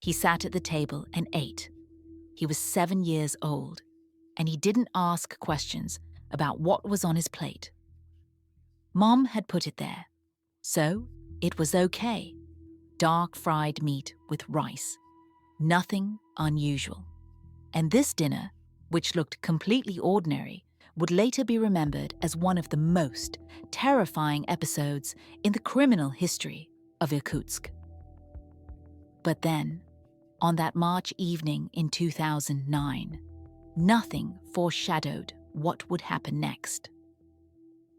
He sat at the table and ate. He was 7 years old, and he didn't ask questions about what was on his plate. Mom had put it there, so it was okay. Dark fried meat with rice. Nothing unusual. And this dinner, which looked completely ordinary, would later be remembered as one of the most terrifying episodes in the criminal history of Irkutsk. But then, on that March evening in 2009, nothing foreshadowed what would happen next.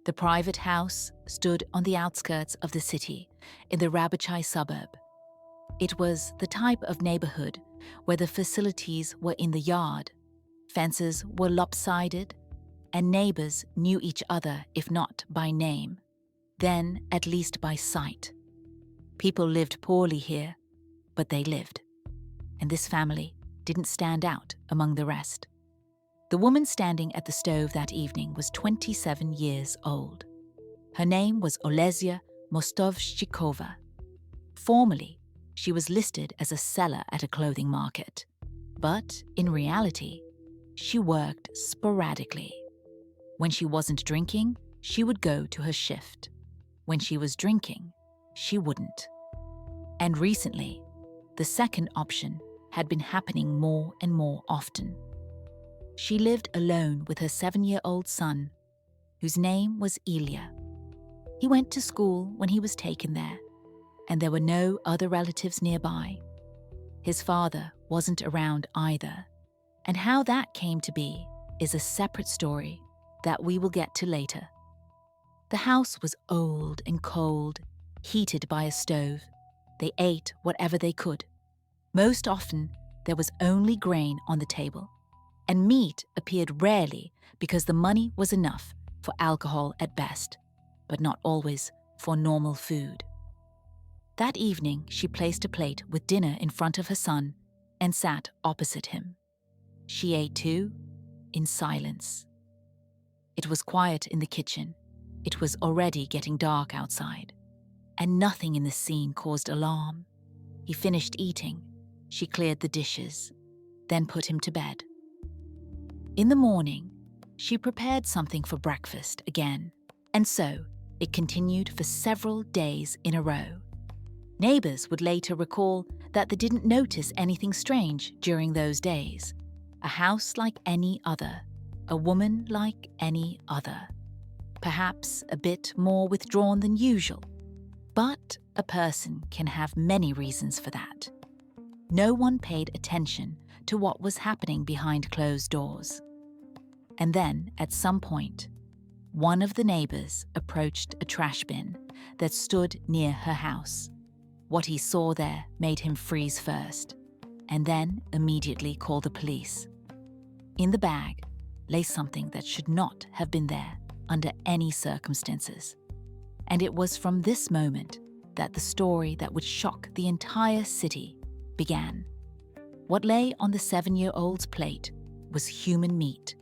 The private house stood on the outskirts of the city in the Rabachai suburb. It was the type of neighborhood where the facilities were in the yard, fences were lopsided, and neighbors knew each other if not by name, then at least by sight. People lived poorly here, but they lived. And this family didn't stand out among the rest. The woman standing at the stove that evening was 27 years old. Her name was Olesya Mostovshchikova. Formally, she was listed as a seller at a clothing market. But in reality, she worked sporadically. When she wasn't drinking, she would go to her shift. When she was drinking, she wouldn't. And recently, the second option had been happening more and more often. She lived alone with her 7-year-old son, whose name was Ilya. He went to school when he was taken there, and there were no other relatives nearby. His father wasn't around either, and how that came to be is a separate story that we will get to later. The house was old and cold, heated by a stove. They ate whatever they could. Most often, there was only grain on the table, and meat appeared rarely because the money was enough for alcohol at best, but not always for normal food. That evening, she placed a plate with dinner in front of her son and sat opposite him. She ate too, in silence. It was quiet in the kitchen. It was already getting dark outside, and nothing in the scene caused alarm. He finished eating. She cleared the dishes, then put him to bed. In the morning, she prepared something for breakfast again, and so it continued for several days in a row. Neighbors would later recall that they didn't notice anything strange during those days. A house like any other, a woman like any other. Perhaps a bit more withdrawn than usual, but a person can have many reasons for that. No one paid attention to what was happening behind closed doors. And then, at some point, one of the neighbors approached a trash bin that stood near her house. What he saw there made him freeze first, and then immediately call the police. In the bag lay something that should not have been there under any circumstances. And it was from this moment that the story that would shock the entire city began. What lay on the 7-year-old's plate was human meat.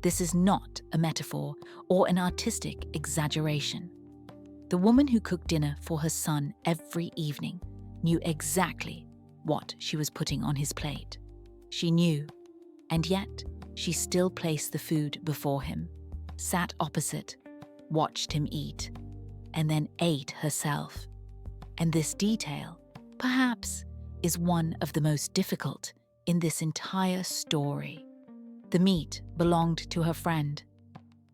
This is not a metaphor or an artistic exaggeration. The woman who cooked dinner for her son every evening knew exactly what she was putting on his plate. She knew, and yet she still placed the food before him, sat opposite, watched him eat, and then ate herself. And this detail, perhaps, is one of the most difficult in this entire story. The meat belonged to her friend,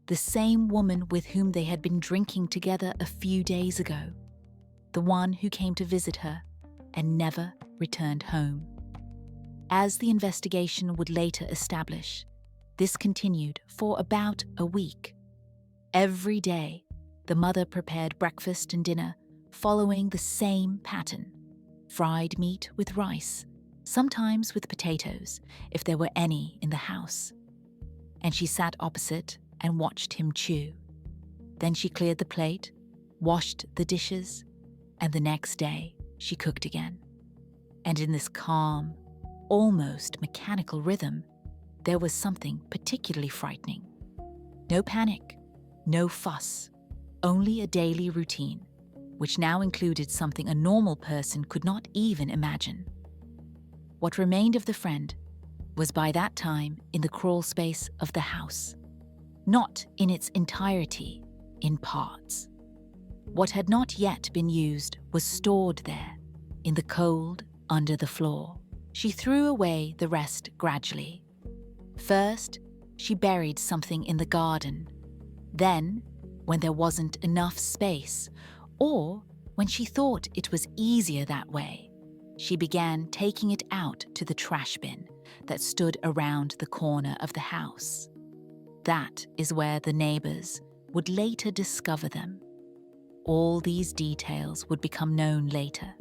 the same woman with whom they had been drinking together a few days ago, the one who came to visit her and never returned home. As the investigation would later establish, this continued for about a week. Every day, the mother prepared breakfast and dinner following the same pattern: fried meat with rice, sometimes with potatoes if there were any in the house. And she sat opposite and watched him chew. Then she cleared the plate, washed the dishes, and the next day she cooked again. And in this calm, almost mechanical rhythm, there was something particularly frightening. No panic, no fuss, only a daily routine, which now included something a normal person could not even imagine. What remained of the friend was by that time in the crawl space of the house, not in its entirety, in parts. What had not yet been used was stored there, in the cold under the floor. She threw away the rest gradually. First, she buried something in the garden. Then, when there wasn't enough space, or when she thought it was easier that way, she began taking it out to the trash bin that stood around the corner of the house. That is where the neighbors would later discover them. All these details would become known later.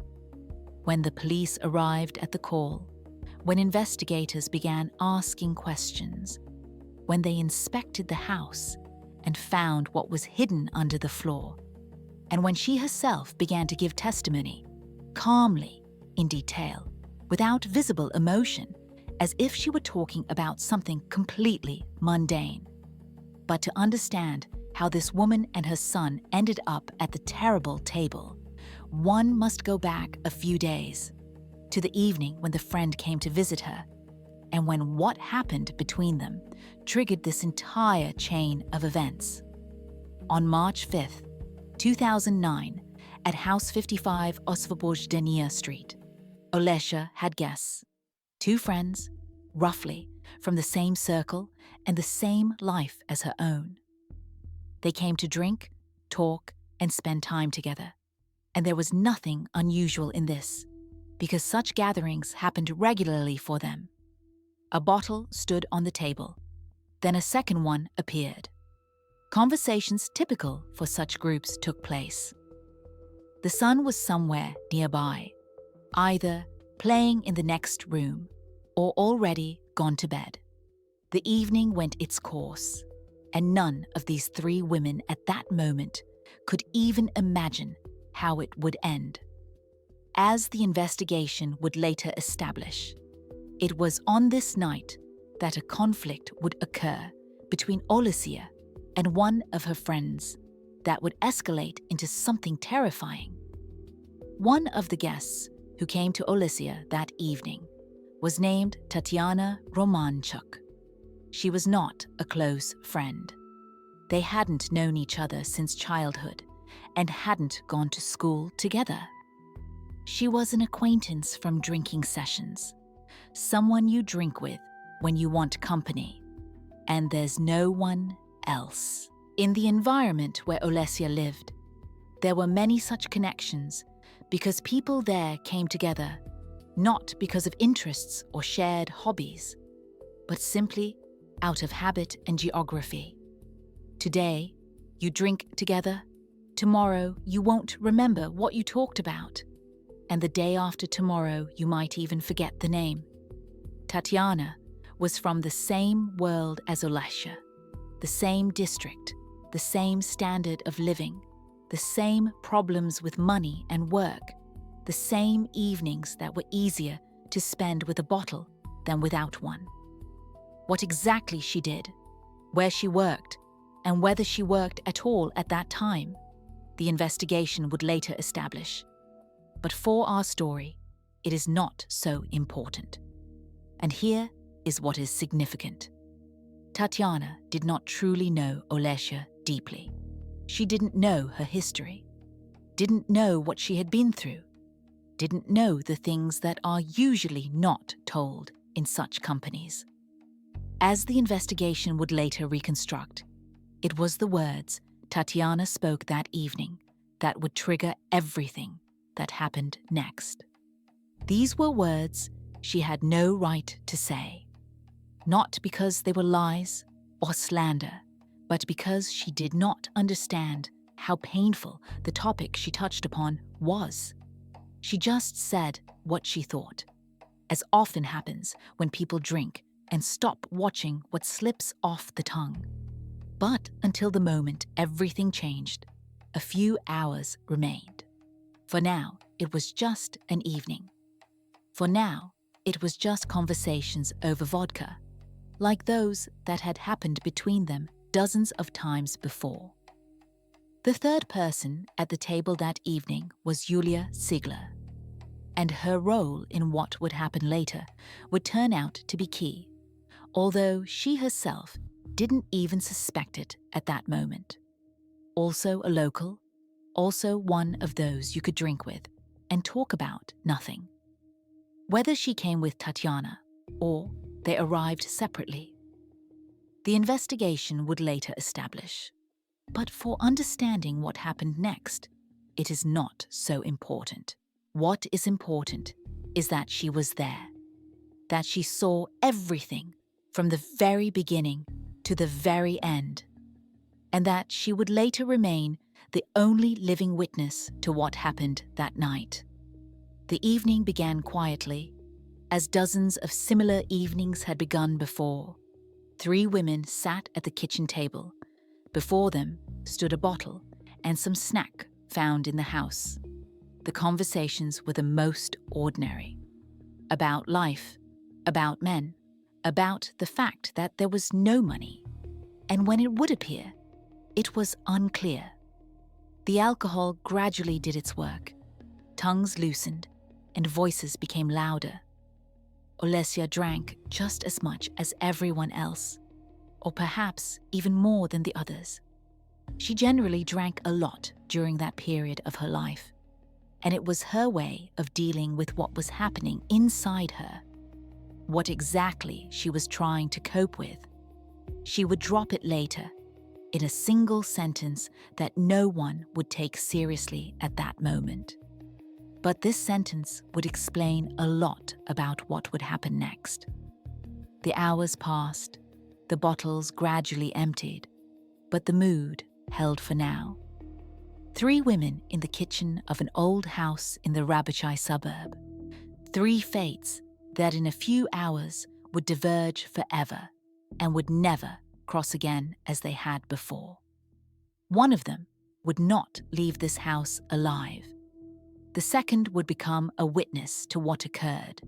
When the police arrived at the call, when investigators began asking questions, when they inspected the house and found what was hidden under the floor, and when she herself began to give testimony, calmly, in detail, without visible emotion, as if she were talking about something completely mundane. But to understand how this woman and her son ended up at the terrible table, one must go back a few days, to the evening when the friend came to visit her, and when what happened between them triggered this entire chain of events. On March 5th, 2009, at House 55 Osvobozdenia Street, Olesha had guests, 2 friends, roughly from the same circle and the same life as her own. They came to drink, talk, and spend time together. And there was nothing unusual in this, because such gatherings happened regularly for them. A bottle stood on the table. Then a second one appeared. Conversations typical for such groups took place. The son was somewhere nearby, either playing in the next room or already gone to bed. The evening went its course, and none of these 3 women at that moment could even imagine how it would end. As the investigation would later establish, it was on this night that a conflict would occur between Olesya and one of her friends that would escalate into something terrifying. One of the guests who came to Olesya that evening was named Tatiana Romanchuk. She was not a close friend. They hadn't known each other since childhood and hadn't gone to school together. She was an acquaintance from drinking sessions, someone you drink with when you want company, and there's no one else. In the environment where Olesya lived, there were many such connections because people there came together not because of interests or shared hobbies, but simply out of habit and geography. Today, you drink together. Tomorrow, you won't remember what you talked about. And the day after tomorrow, you might even forget the name. Tatiana was from the same world as Olesya, the same district, the same standard of living, the same problems with money and work, the same evenings that were easier to spend with a bottle than without one. What exactly she did, where she worked, and whether she worked at all at that time, the investigation would later establish. But for our story, it is not so important. And here is what is significant. Tatiana did not truly know Olesya deeply. She didn't know her history, didn't know what she had been through, didn't know the things that are usually not told in such companies. As the investigation would later reconstruct, it was the words Tatiana spoke that evening that would trigger everything that happened next. These were words she had no right to say, not because they were lies or slander, but because she did not understand how painful the topic she touched upon was. She just said what she thought, as often happens when people drink and stop watching what slips off the tongue. But until the moment everything changed, a few hours remained. For now, it was just an evening. For now, it was just conversations over vodka, like those that had happened between them dozens of times before. The third person at the table that evening was Julia Sigler. and her role in what would happen later would turn out to be key, although she herself didn't even suspect it at that moment. Also a local, also one of those you could drink with and talk about nothing. Whether she came with Tatiana or they arrived separately, the investigation would later establish. But for understanding what happened next, it is not so important. What is important is that she was there, that she saw everything from the very beginning to the very end, and that she would later remain the only living witness to what happened that night. The evening began quietly, as dozens of similar evenings had begun before. 3 women sat at the kitchen table. Before them stood a bottle and some snack found in the house. The conversations were the most ordinary. About life, about men, about the fact that there was no money, and when it would appear, it was unclear. The alcohol gradually did its work. Tongues loosened and voices became louder. Olesya drank just as much as everyone else, or perhaps even more than the others. She generally drank a lot during that period of her life, and it was her way of dealing with what was happening inside her. What exactly she was trying to cope with. She would drop it later, in a single sentence that no one would take seriously at that moment. But this sentence would explain a lot about what would happen next. The hours passed, the bottles gradually emptied, but the mood held for now. 3 women in the kitchen of an old house in the Rabichai suburb. 3 fates that in a few hours would diverge forever and would never cross again as they had before. One of them would not leave this house alive. The second would become a witness to what occurred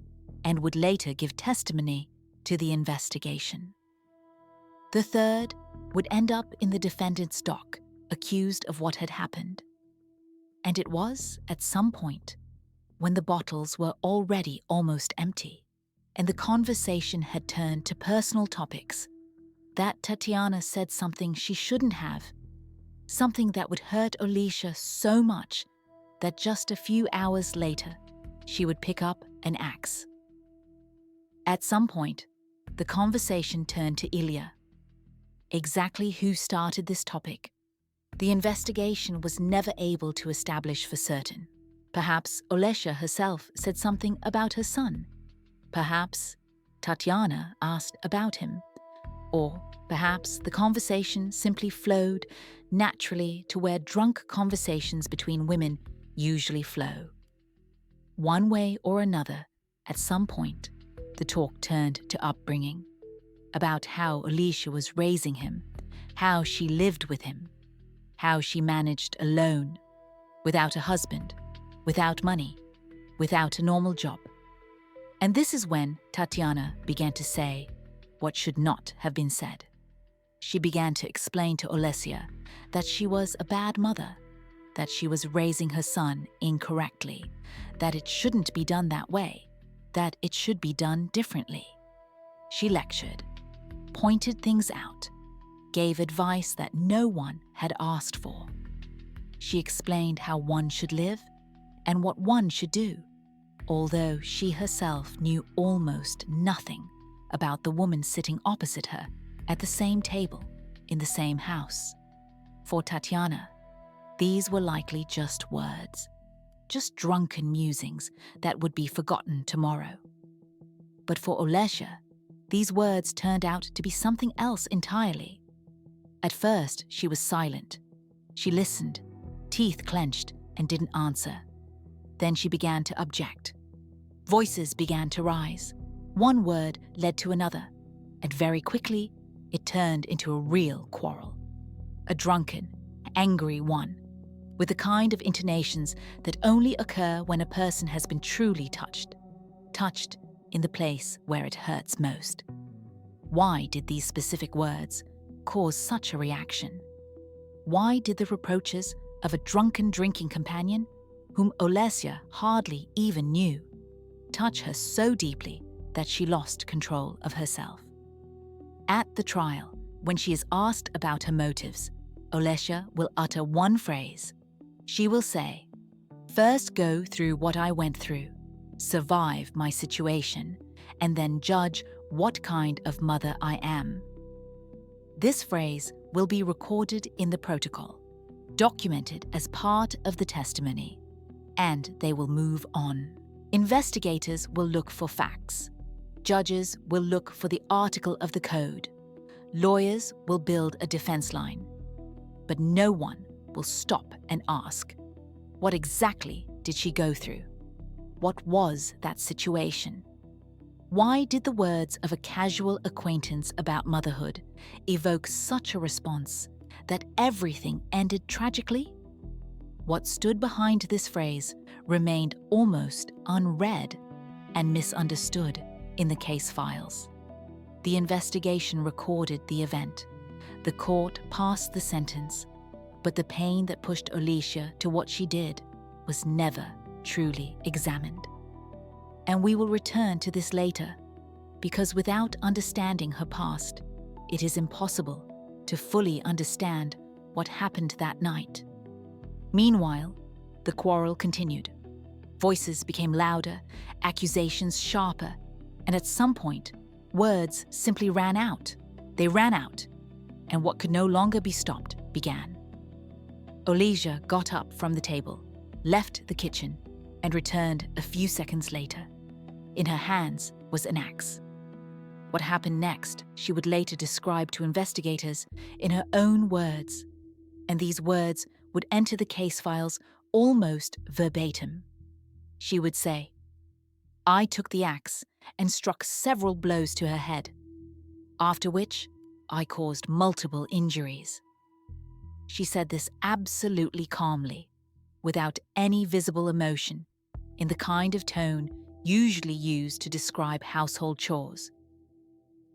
and would later give testimony to the investigation. The third would end up in the defendant's dock, accused of what had happened. And it was at some point, when the bottles were already almost empty and the conversation had turned to personal topics, that Tatiana said something she shouldn't have, something that would hurt Olesya so much that just a few hours later, she would pick up an axe. At some point, the conversation turned to Ilya. Exactly who started this topic, the investigation was never able to establish for certain. Perhaps Olesya herself said something about her son. Perhaps Tatiana asked about him. Or perhaps the conversation simply flowed naturally to where drunk conversations between women usually flow. One way or another, at some point, the talk turned to upbringing, about how Olesya was raising him, how she lived with him, how she managed alone, without a husband, without money, without a normal job. And this is when Tatiana began to say what should not have been said. She began to explain to Olesya that she was a bad mother, that she was raising her son incorrectly, that it shouldn't be done that way, that it should be done differently. She lectured, pointed things out, gave advice that no one had asked for. She explained how one should live and what one should do, although she herself knew almost nothing about the woman sitting opposite her at the same table in the same house. For Tatiana, these were likely just words, just drunken musings that would be forgotten tomorrow. But for Olesya, these words turned out to be something else entirely. At first, she was silent. She listened, teeth clenched, and didn't answer. Then she began to object. Voices began to rise. One word led to another, and very quickly, it turned into a real quarrel. A drunken, angry one, with the kind of intonations that only occur when a person has been truly touched in the place where it hurts most. Why did these specific words cause such a reaction? Why did the reproaches of a drunken drinking companion whom Olesya hardly even knew, touch her so deeply that she lost control of herself. At the trial, when she is asked about her motives, Olesya will utter one phrase. She will say, "First go through what I went through, survive my situation, and then judge what kind of mother I am." This phrase will be recorded in the protocol, documented as part of the testimony, and they will move on. Investigators will look for facts. Judges will look for the article of the code. Lawyers will build a defense line. But no one will stop and ask, what exactly did she go through? What was that situation? Why did the words of a casual acquaintance about motherhood evoke such a response that everything ended tragically? What stood behind this phrase remained almost unread and misunderstood in the case files. The investigation recorded the event. The court passed the sentence, but the pain that pushed Olesya to what she did was never truly examined. And we will return to this later, because without understanding her past, it is impossible to fully understand what happened that night. Meanwhile, the quarrel continued. Voices became louder, accusations sharper, and at some point, words simply ran out. They ran out, and what could no longer be stopped began. Olesya got up from the table, left the kitchen, and returned a few seconds later. In her hands was an axe. What happened next, she would later describe to investigators in her own words, and these words would enter the case files almost verbatim. She would say, "I took the axe and struck several blows to her head, after which I caused multiple injuries." She said this absolutely calmly, without any visible emotion, in the kind of tone usually used to describe household chores.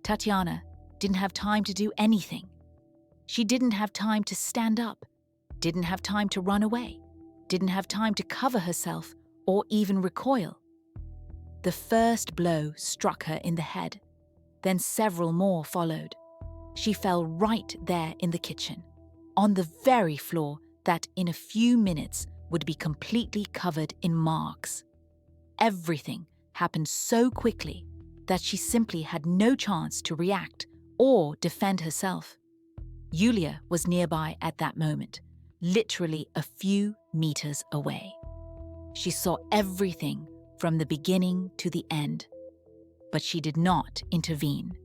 Tatiana didn't have time to do anything. She didn't have time to stand up, didn't have time to run away, didn't have time to cover herself or even recoil. The first blow struck her in the head, then several more followed. She fell right there in the kitchen, on the very floor that in a few minutes would be completely covered in marks. Everything happened so quickly that she simply had no chance to react or defend herself. Yulia was nearby at that moment, literally a few meters away. She saw everything from the beginning to the end, but she did not intervene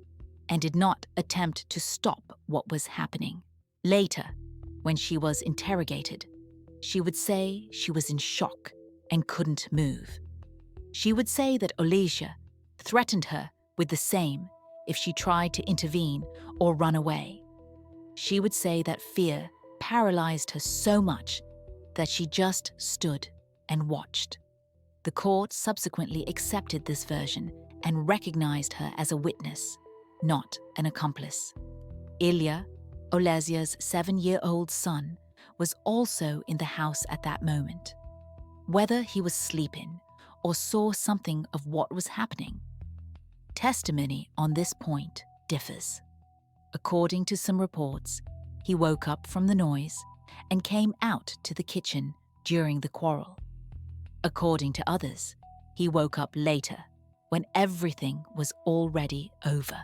and did not attempt to stop what was happening. Later, when she was interrogated, she would say she was in shock and couldn't move. She would say that Olesya threatened her with the same if she tried to intervene or run away. She would say that fear paralyzed her so much that she just stood and watched. The court subsequently accepted this version and recognized her as a witness, not an accomplice. Ilya, Olesya's 7-year-old son, was also in the house at that moment. Whether he was sleeping or saw something of what was happening, testimony on this point differs. According to some reports, he woke up from the noise and came out to the kitchen during the quarrel. According to others, he woke up later, when everything was already over.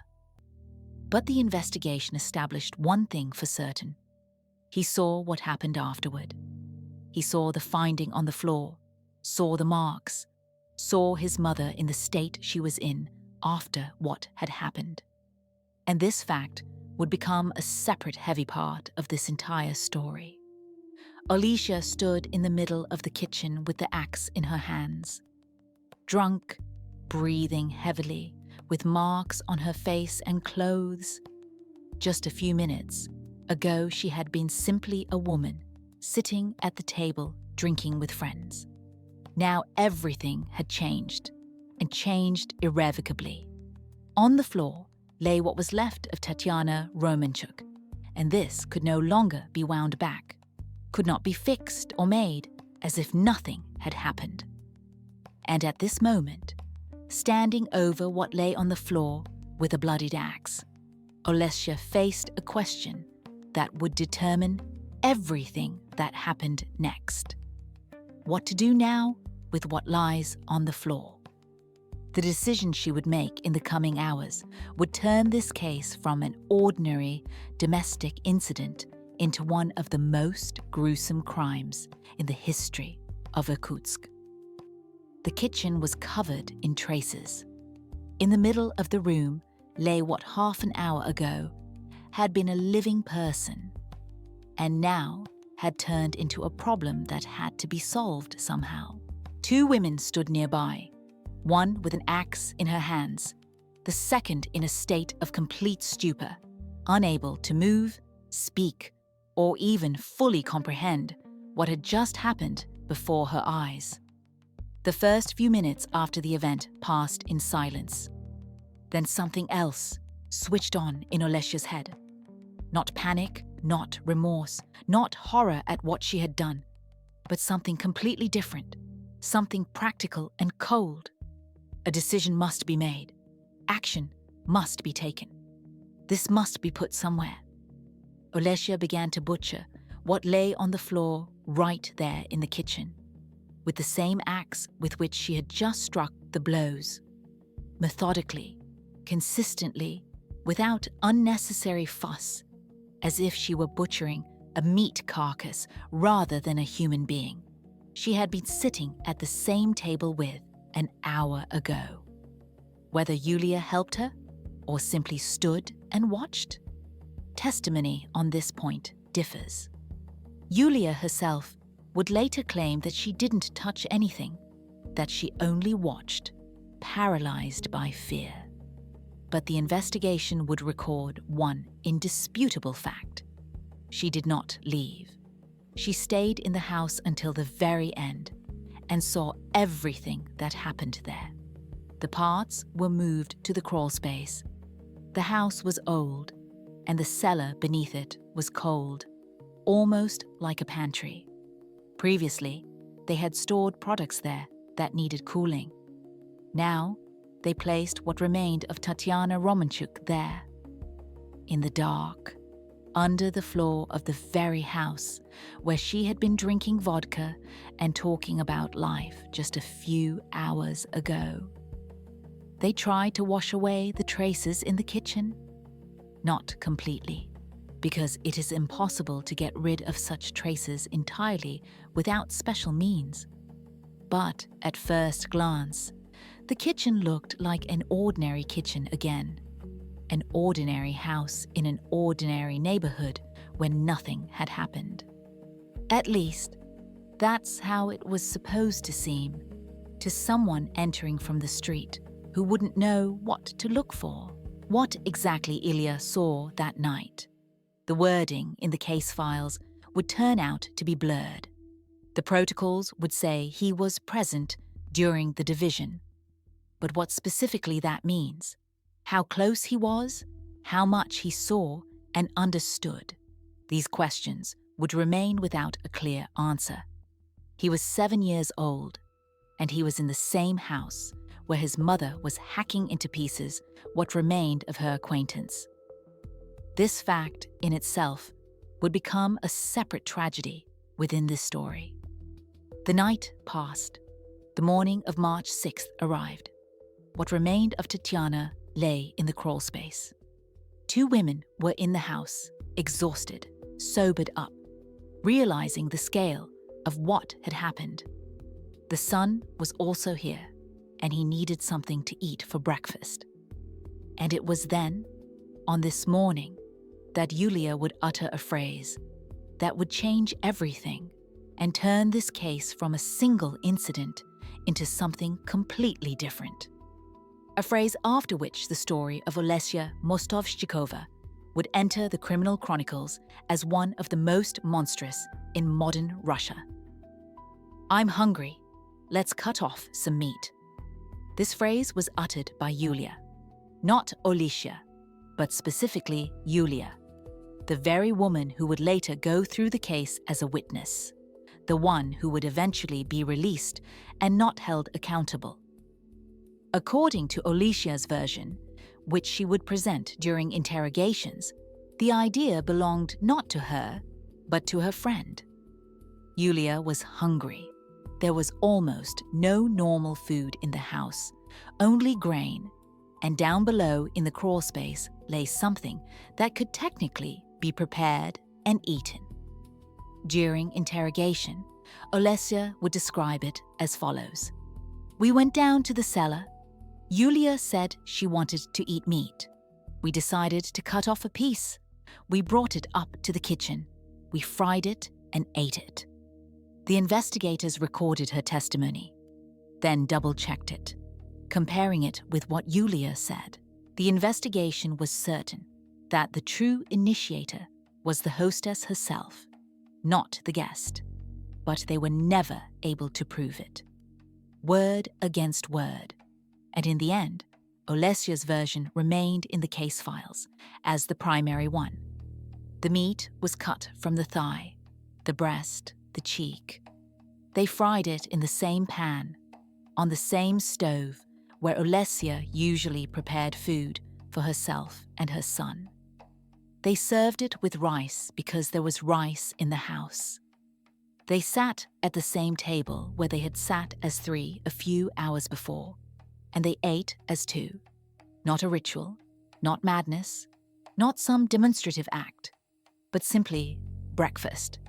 But the investigation established one thing for certain. He saw what happened afterward. He saw the finding on the floor, saw the marks, saw his mother in the state she was in after what had happened. And this fact would become a separate heavy part of this entire story. Olesya stood in the middle of the kitchen with the axe in her hands. Drunk, breathing heavily, with marks on her face and clothes. Just a few minutes ago, she had been simply a woman, sitting at the table, drinking with friends. Now everything had changed, and changed irrevocably. On the floor lay what was left of Tatiana Romanchuk, and this could no longer be wound back, could not be fixed or made, as if nothing had happened. And at this moment, standing over what lay on the floor with a bloodied axe, Olesya faced a question that would determine everything that happened next. What to do now with what lies on the floor? The decision she would make in the coming hours would turn this case from an ordinary domestic incident into one of the most gruesome crimes in the history of Irkutsk. The kitchen was covered in traces. In the middle of the room lay what half an hour ago had been a living person, and now had turned into a problem that had to be solved somehow. Two women stood nearby, one with an axe in her hands, the second in a state of complete stupor, unable to move, speak, or even fully comprehend what had just happened before her eyes. The first few minutes after the event passed in silence. Then something else switched on in Olesya's head. Not panic, not remorse, not horror at what she had done, but something completely different, something practical and cold. A decision must be made. Action must be taken. This must be put somewhere. Olesya began to butcher what lay on the floor right there in the kitchen, with the same axe with which she had just struck the blows. Methodically, consistently, without unnecessary fuss, as if she were butchering a meat carcass rather than a human being she had been sitting at the same table with an hour ago. Whether Yulia helped her or simply stood and watched, testimony on this point differs. Yulia herself would later claim that she didn't touch anything, that she only watched, paralyzed by fear. But the investigation would record one indisputable fact. She did not leave. She stayed in the house until the very end and saw everything that happened there. The parts were moved to the crawl space. The house was old, and the cellar beneath it was cold, almost like a pantry. Previously, they had stored products there that needed cooling. Now, they placed what remained of Tatiana Romanchuk there. In the dark, under the floor of the very house where she had been drinking vodka and talking about life just a few hours ago. They tried to wash away the traces in the kitchen. Not completely, because it is impossible to get rid of such traces entirely without special means. But at first glance, the kitchen looked like an ordinary kitchen again. An ordinary house in an ordinary neighborhood when nothing had happened. At least, that's how it was supposed to seem to someone entering from the street who wouldn't know what to look for. What exactly Ilya saw that night? The wording in the case files would turn out to be blurred. The protocols would say he was present during the division. But what specifically that means, how close he was, how much he saw and understood, these questions would remain without a clear answer. He was 7 years old, and he was in the same house where his mother was hacking into pieces what remained of her acquaintance. This fact in itself would become a separate tragedy within this story. The night passed. The morning of March 6th arrived. What remained of Tatiana lay in the crawl space. Two women were in the house, exhausted, sobered up, realizing the scale of what had happened. The son was also here, and he needed something to eat for breakfast. And it was then, on this morning, that Yulia would utter a phrase that would change everything and turn this case from a single incident into something completely different. A phrase after which the story of Olesya Mostovshchikova would enter the criminal chronicles as one of the most monstrous in modern Russia. "I'm hungry. Let's cut off some meat." This phrase was uttered by Yulia, not Olesya, but specifically Yulia, the very woman who would later go through the case as a witness, the one who would eventually be released and not held accountable. According to Olesia's version, which she would present during interrogations, the idea belonged not to her, but to her friend. Yulia was hungry. There was almost no normal food in the house, only grain, and down below in the crawl space lay something that could technically be prepared and eaten. During interrogation, Olesia would describe it as follows. We went down to the cellar. Yulia said she wanted to eat meat. We decided to cut off a piece. We brought it up to the kitchen. We fried it and ate it. The investigators recorded her testimony, then double-checked it. Comparing it with what Yulia said, the investigation was certain that the true initiator was the hostess herself, not the guest. But they were never able to prove it. Word against word. And in the end, Olesia's version remained in the case files as the primary one. The meat was cut from the thigh, the breast, the cheek. They fried it in the same pan, on the same stove where Olesia usually prepared food for herself and her son. They served it with rice because there was rice in the house. They sat at the same table where they had sat as three a few hours before, and they ate as two. Not a ritual, not madness, not some demonstrative act, but simply breakfast.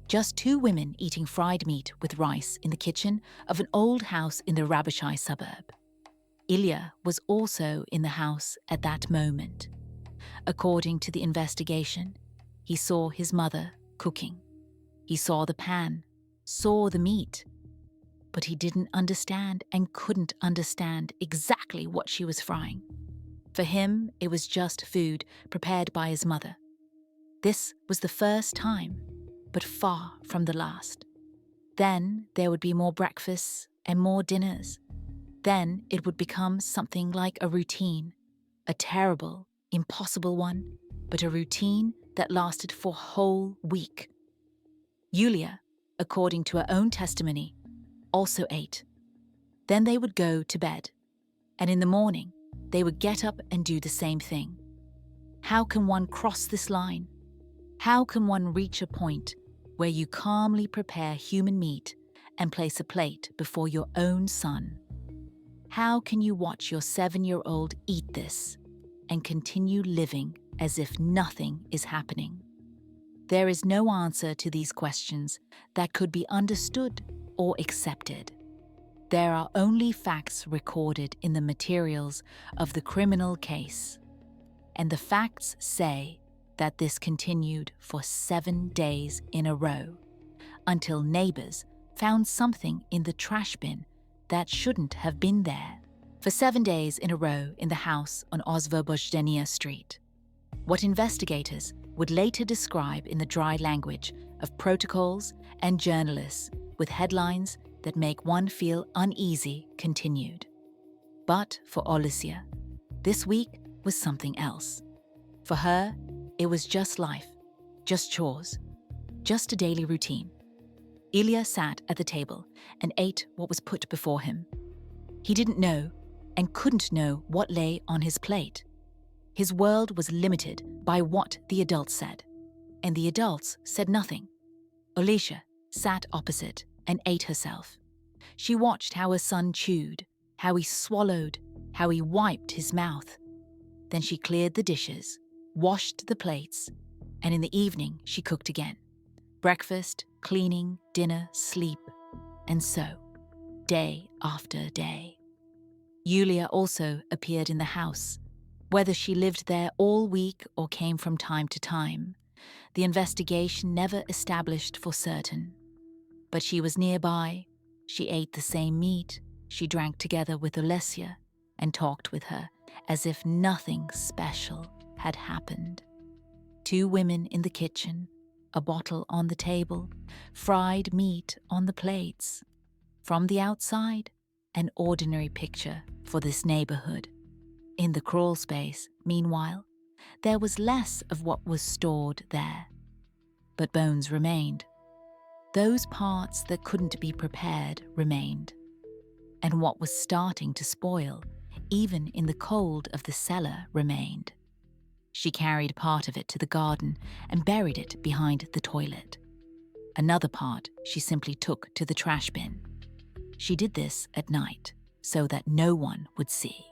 Just two women eating fried meat with rice in the kitchen of an old house in the Rabashai suburb. Ilya was also in the house at that moment. According to the investigation, he saw his mother cooking. He saw the pan, saw the meat, but he didn't understand and couldn't understand exactly what she was frying. For him, it was just food prepared by his mother. This was the first time, but far from the last. Then there would be more breakfasts and more dinners. Then it would become something like a routine, a terrible, impossible one, but a routine that lasted for a whole week. Yulia, according to her own testimony, also ate. Then they would go to bed, and in the morning, they would get up and do the same thing. How can one cross this line? How can one reach a point where you calmly prepare human meat and place a plate before your own son? How can you watch your 7-year-old eat this and continue living as if nothing is happening? There is no answer to these questions that could be understood or accepted. There are only facts recorded in the materials of the criminal case, and the facts say that this continued for 7 days in a row, until neighbors found something in the trash bin that shouldn't have been there. For 7 days in a row in the house on Osvobozdenia Street. What investigators would later describe in the dry language of protocols and journalists with headlines that make one feel uneasy continued. But for Olesia, this week was something else. For her, it was just life, just chores, just a daily routine. Ilya sat at the table and ate what was put before him. He didn't know and couldn't know what lay on his plate. His world was limited by what the adults said, and the adults said nothing. Olesia sat opposite and ate herself. She watched how her son chewed, how he swallowed, how he wiped his mouth. Then she cleared the dishes, washed the plates, and in the evening she cooked again. Breakfast, cleaning, dinner, sleep, and so, day after day. Yulia also appeared in the house. Whether she lived there all week or came from time to time, the investigation never established for certain. But she was nearby, she ate the same meat, she drank together with Olesia and talked with her as if nothing special had happened. 2 women in the kitchen, a bottle on the table, fried meat on the plates. From the outside, an ordinary picture for this neighborhood. In the crawl space, meanwhile, there was less of what was stored there. But bones remained. Those parts that couldn't be prepared remained, and what was starting to spoil, even in the cold of the cellar, remained. She carried part of it to the garden and buried it behind the toilet. Another part she simply took to the trash bin. She did this at night so that no one would see.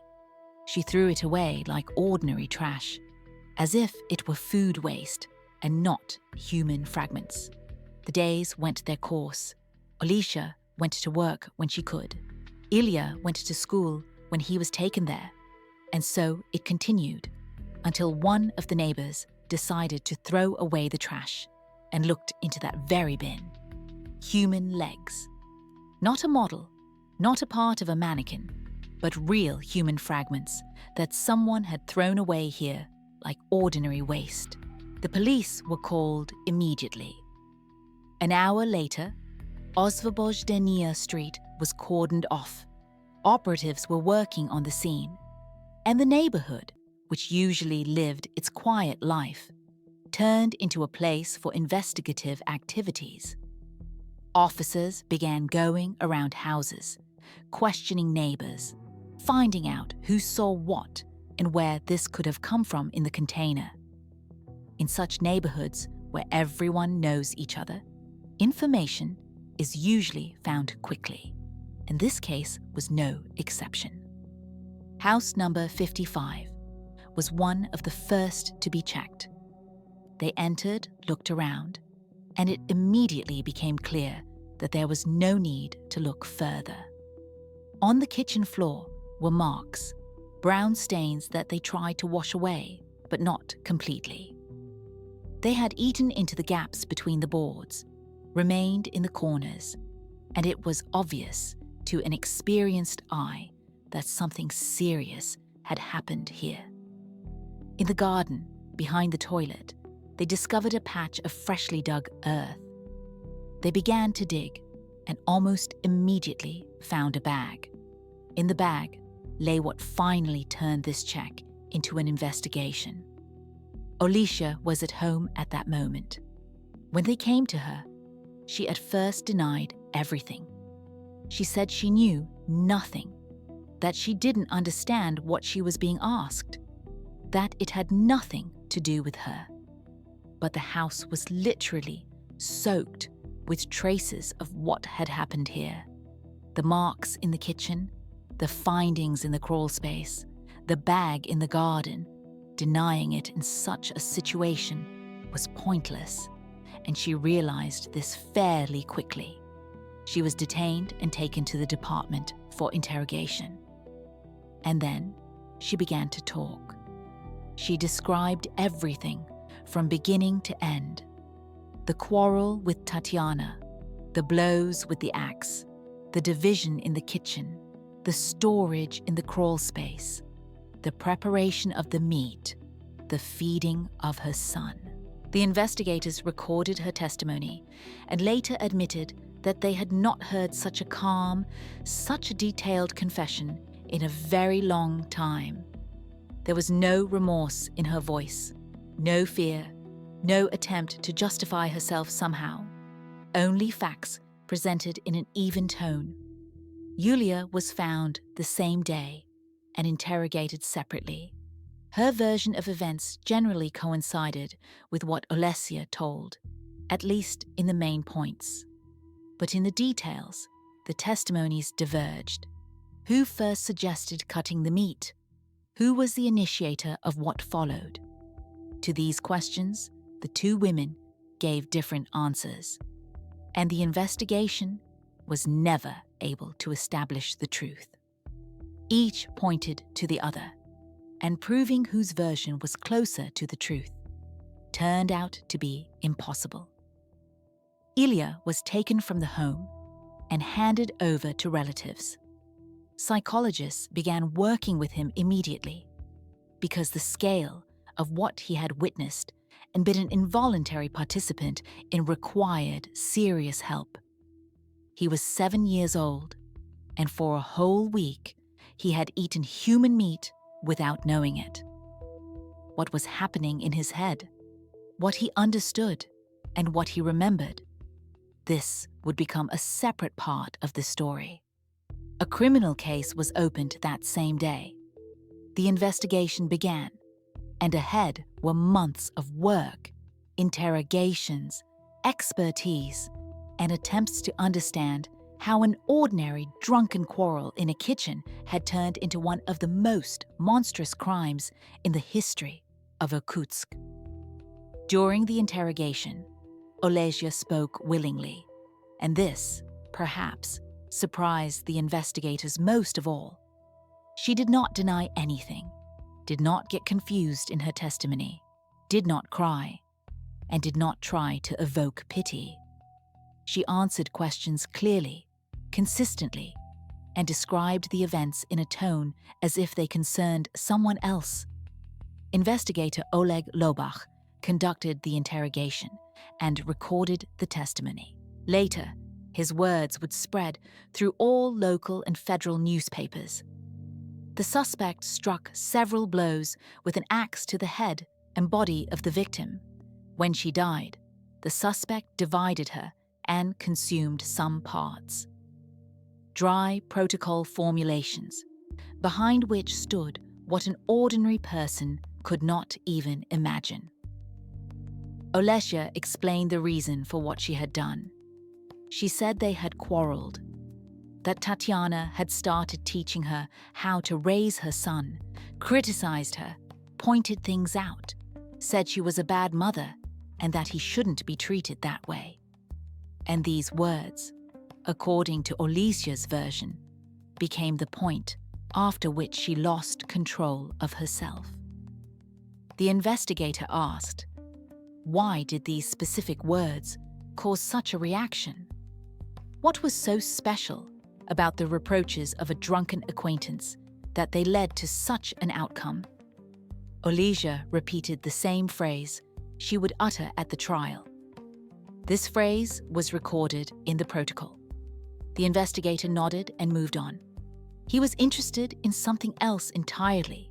She threw it away like ordinary trash, as if it were food waste and not human fragments. The days went their course. Alicia went to work when she could. Ilya went to school when he was taken there. And so it continued until one of the neighbors decided to throw away the trash and looked into that very bin. Human legs. Not a model, not a part of a mannequin, but real human fragments that someone had thrown away here like ordinary waste. The police were called immediately. An hour later, Osvobozdeniya Street was cordoned off. Operatives were working on the scene, and the neighborhood, which usually lived its quiet life, turned into a place for investigative activities. Officers began going around houses, questioning neighbors, finding out who saw what and where this could have come from in the container. In such neighborhoods where everyone knows each other, information is usually found quickly, and this case was no exception. House number 55 was one of the first to be checked. They entered, looked around, and it immediately became clear that there was no need to look further. On the kitchen floor were marks, brown stains that they tried to wash away, but not completely. They had eaten into the gaps between the boards, remained in the corners, and it was obvious to an experienced eye that something serious had happened here. In the garden, behind the toilet, they discovered a patch of freshly dug earth. They began to dig and almost immediately found a bag. In the bag lay what finally turned this check into an investigation. Alicia was at home at that moment. When they came to her, she at first denied everything. She said she knew nothing, that she didn't understand what she was being asked, that it had nothing to do with her. But the house was literally soaked with traces of what had happened here. The marks in the kitchen, the findings in the crawl space, the bag in the garden. Denying it in such a situation was pointless, and she realized this fairly quickly. She was detained and taken to the department for interrogation. And then she began to talk. She described everything from beginning to end. The quarrel with Tatiana, the blows with the axe, the division in the kitchen, the storage in the crawl space, the preparation of the meat, the feeding of her son. The investigators recorded her testimony and later admitted that they had not heard such a calm, such a detailed confession in a very long time. There was no remorse in her voice, no fear, no attempt to justify herself somehow, only facts presented in an even tone. Yulia was found the same day and interrogated separately. Her version of events generally coincided with what Olesia told, at least in the main points. But in the details, the testimonies diverged. Who first suggested cutting the meat? Who was the initiator of what followed? To these questions, the two women gave different answers, and the investigation was never able to establish the truth. Each pointed to the other, and proving whose version was closer to the truth turned out to be impossible. Ilya was taken from the home and handed over to relatives. Psychologists began working with him immediately because the scale of what he had witnessed and been an involuntary participant in required serious help. He was 7 years old, and for a whole week he had eaten human meat without knowing it. What was happening in his head, what he understood, and what he remembered. this would become a separate part of the story. A criminal case was opened that same day. The investigation began, and ahead were months of work, interrogations, expertise, and attempts to understand how an ordinary drunken quarrel in a kitchen had turned into one of the most monstrous crimes in the history of Irkutsk. During the interrogation, Olesya spoke willingly, and this, perhaps, surprised the investigators most of all. She did not deny anything, did not get confused in her testimony, did not cry, and did not try to evoke pity. She answered questions clearly, consistently, and described the events in a tone as if they concerned someone else. Investigator Oleg Lobach conducted the interrogation and recorded the testimony. Later, his words would spread through all local and federal newspapers. The suspect struck several blows with an axe to the head and body of the victim. When she died, the suspect divided her and consumed some parts. Dry protocol formulations, behind which stood what an ordinary person could not even imagine. Olesya explained the reason for what she had done. She said they had quarreled, that Tatiana had started teaching her how to raise her son, criticized her, pointed things out, said she was a bad mother and that he shouldn't be treated that way. And these words, according to Olesya's version, became the point after which she lost control of herself. The investigator asked, why did these specific words cause such a reaction? What was so special about the reproaches of a drunken acquaintance that they led to such an outcome? Olesya repeated the same phrase she would utter at the trial. This phrase was recorded in the protocol. The investigator nodded and moved on. He was interested in something else entirely: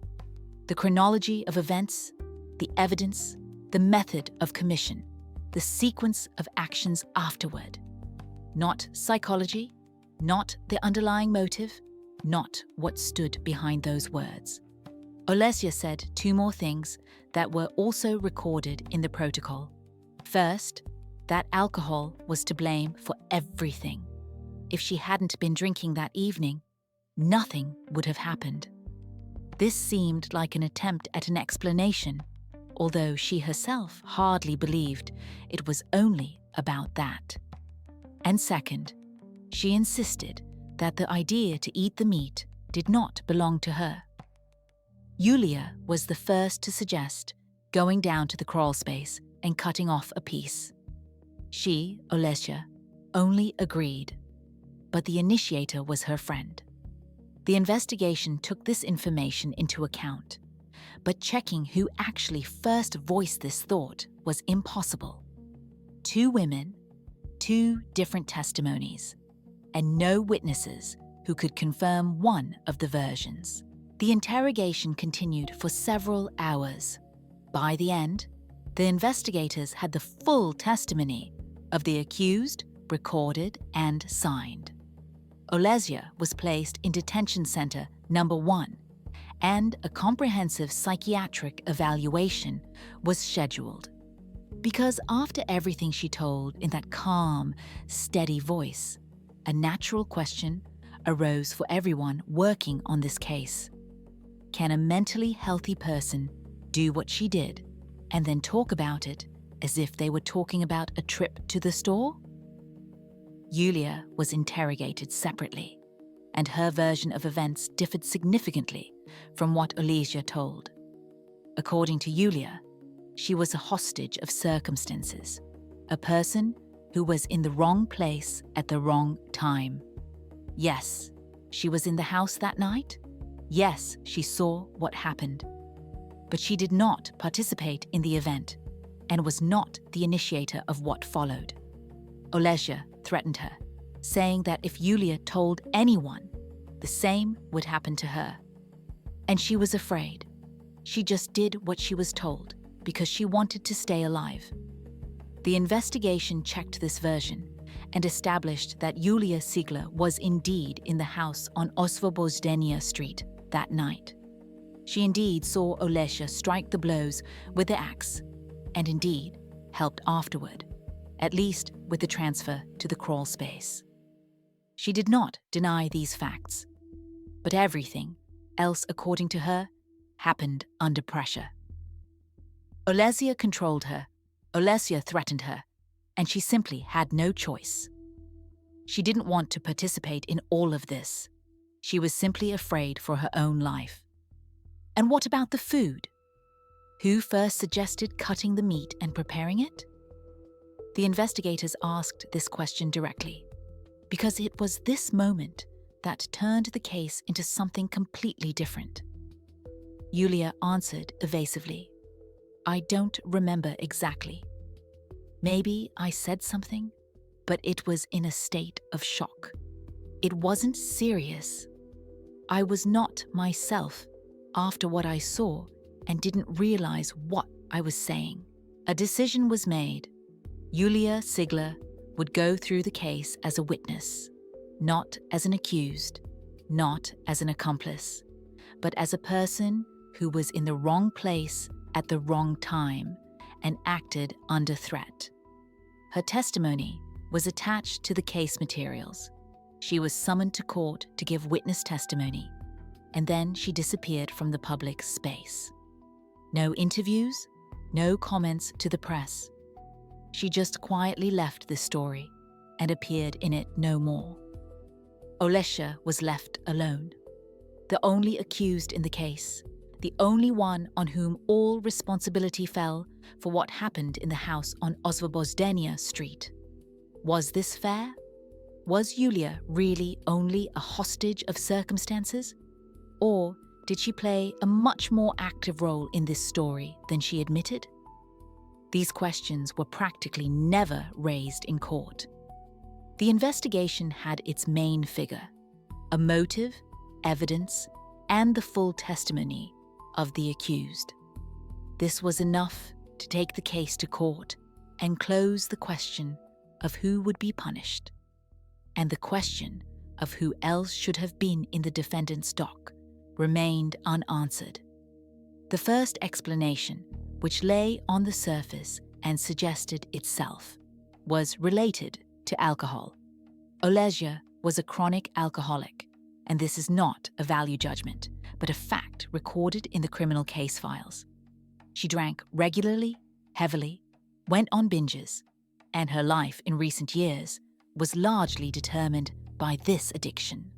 the chronology of events, the evidence, the method of commission, the sequence of actions afterward. Not psychology, not the underlying motive, not what stood behind those words. Olesya said two more things that were also recorded in the protocol. First, that alcohol was to blame for everything. If she hadn't been drinking that evening, nothing would have happened. This seemed like an attempt at an explanation, although she herself hardly believed it was only about that. And second, she insisted that the idea to eat the meat did not belong to her. Yulia was the first to suggest going down to the crawl space and cutting off a piece. She, Olesya, only agreed, but the initiator was her friend. The investigation took this information into account, but checking who actually first voiced this thought was impossible. Two women, two different testimonies, and no witnesses who could confirm one of the versions. The interrogation continued for several hours. By the end, the investigators had the full testimony of the accused, recorded and signed. Olesya was placed in detention center number 1, and a comprehensive psychiatric evaluation was scheduled. Because after everything she told in that calm, steady voice, a natural question arose for everyone working on this case. Can a mentally healthy person do what she did and then talk about it as if they were talking about a trip to the store? Yulia was interrogated separately, and her version of events differed significantly from what Olesya told. According to Yulia, she was a hostage of circumstances, a person who was in the wrong place at the wrong time. Yes, she was in the house that night. Yes, she saw what happened. But she did not participate in the event and was not the initiator of what followed. Olesya threatened her, saying that if Yulia told anyone, the same would happen to her. And she was afraid. She just did what she was told because she wanted to stay alive. The investigation checked this version and established that Julia Ziegler was indeed in the house on Osvobozdenia Street that night. She indeed saw Olesya strike the blows with the axe, and indeed helped afterward, at least with the transfer to the crawl space. She did not deny these facts, but everything else, according to her, happened under pressure. Olesya controlled her, Olesya threatened her, and she simply had no choice. She didn't want to participate in all of this. She was simply afraid for her own life. And what about the food? Who first suggested cutting the meat and preparing it? The investigators asked this question directly, because it was this moment that turned the case into something completely different. Julia answered evasively, "I don't remember exactly. Maybe I said something, but it was in a state of shock. It wasn't serious. I was not myself after what I saw and didn't realize what I was saying." A decision was made. Julia Ziegler would go through the case as a witness, not as an accused, not as an accomplice, but as a person who was in the wrong place at the wrong time and acted under threat. Her testimony was attached to the case materials. She was summoned to court to give witness testimony, and then she disappeared from the public space. No interviews, no comments to the press. She just quietly left the story and appeared in it no more. Olesya was left alone, the only accused in the case, the only one on whom all responsibility fell for what happened in the house on Osvobozdenia Street. Was this fair? Was Julia really only a hostage of circumstances? Or did she play a much more active role in this story than she admitted? These questions were practically never raised in court. The investigation had its main figure, a motive, evidence, and the full testimony of the accused. This was enough to take the case to court and close the question of who would be punished, and the question of who else should have been in the defendant's dock remained unanswered. The first explanation, which lay on the surface and suggested itself, was related to alcohol. Olesya was a chronic alcoholic, and this is not a value judgment, but a fact recorded in the criminal case files. She drank regularly, heavily, went on binges, and her life in recent years was largely determined by this addiction.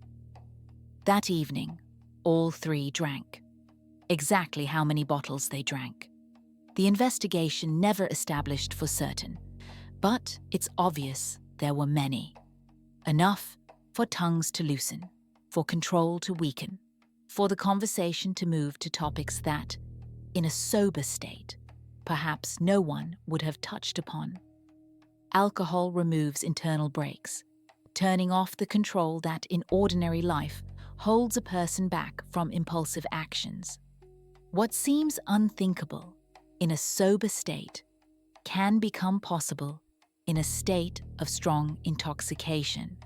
That evening, all three drank. Exactly how many bottles they drank, the investigation never established for certain, but it's obvious there were many. Enough for tongues to loosen, for control to weaken, for the conversation to move to topics that, in a sober state, perhaps no one would have touched upon. Alcohol removes internal brakes, turning off the control that in ordinary life holds a person back from impulsive actions. What seems unthinkable in a sober state can become possible in a state of strong intoxication.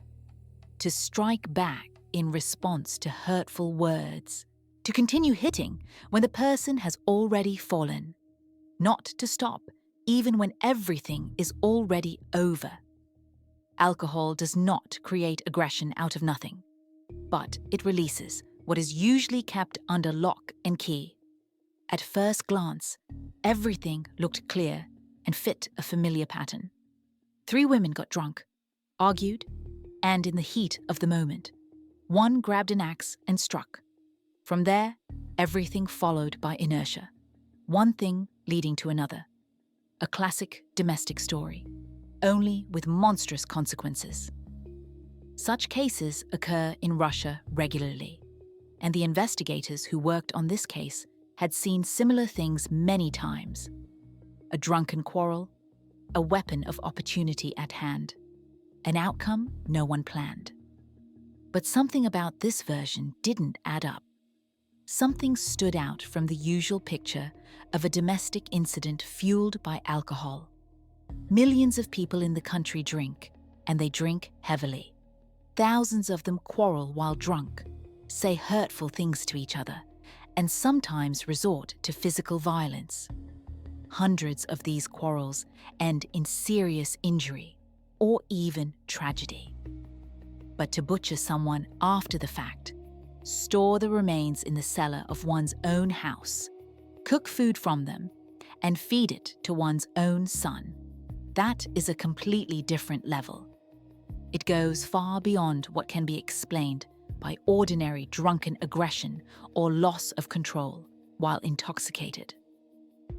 To strike back in response to hurtful words, to continue hitting when the person has already fallen, not to stop even when everything is already over. Alcohol does not create aggression out of nothing, but it releases what is usually kept under lock and key. At first glance, everything looked clear and fit a familiar pattern. 3 women got drunk, argued, and in the heat of the moment, one grabbed an axe and struck. From there, everything followed by inertia, one thing leading to another. A classic domestic story, only with monstrous consequences. Such cases occur in Russia regularly, and the investigators who worked on this case had seen similar things many times. A drunken quarrel, a weapon of opportunity at hand, an outcome no one planned. But something about this version didn't add up. Something stood out from the usual picture of a domestic incident fueled by alcohol. Millions of people in the country drink, and they drink heavily. Thousands of them quarrel while drunk, say hurtful things to each other, and sometimes resort to physical violence. Hundreds of these quarrels end in serious injury or even tragedy. But to butcher someone after the fact, store the remains in the cellar of one's own house, cook food from them, and feed it to one's own son, that is a completely different level. It goes far beyond what can be explained by ordinary drunken aggression or loss of control while intoxicated.